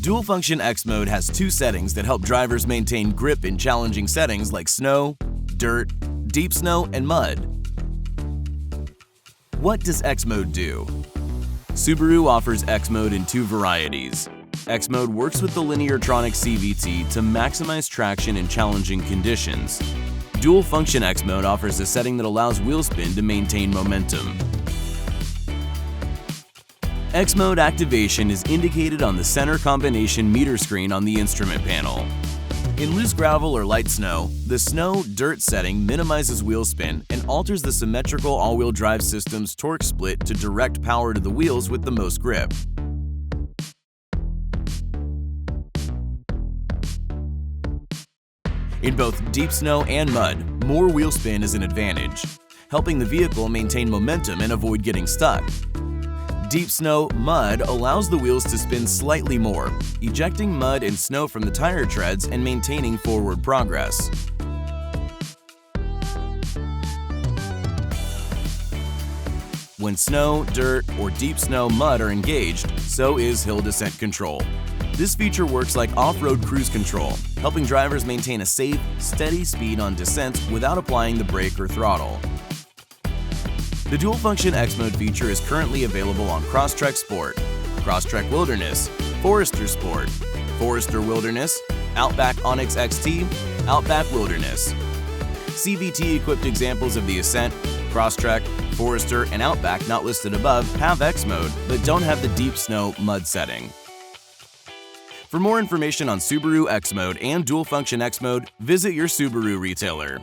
Dual Function X Mode has two settings that help drivers maintain grip in challenging settings like snow, dirt, deep snow, and mud. What does X Mode do? Subaru offers X Mode in two varieties. X Mode works with the Lineartronic CVT to maximize traction in challenging conditions. Dual Function X Mode offers a setting that allows wheel spin to maintain momentum. X Mode activation is indicated on the center combination meter screen on the instrument panel. In loose gravel or light snow, the snow-dirt setting minimizes wheel spin and alters the symmetrical all-wheel drive system's torque split to direct power to the wheels with the most grip. In both deep snow and mud, more wheel spin is an advantage, helping the vehicle maintain momentum and avoid getting stuck. Deep snow mud allows the wheels to spin slightly more, ejecting mud and snow from the tire treads and maintaining forward progress. When snow, dirt, or deep snow mud are engaged, so is hill descent control. This feature works like off-road cruise control, helping drivers maintain a safe, steady speed on descents without applying the brake or throttle. The Dual Function X Mode feature is currently available on Crosstrek Sport, Crosstrek Wilderness, Forester Sport, Forester Wilderness, Outback Onyx XT, Outback Wilderness. CVT-equipped examples of the Ascent, Crosstrek, Forester, and Outback not listed above have X Mode, but don't have the deep snow mud setting. For more information on Subaru X Mode and Dual Function X Mode, visit your Subaru retailer.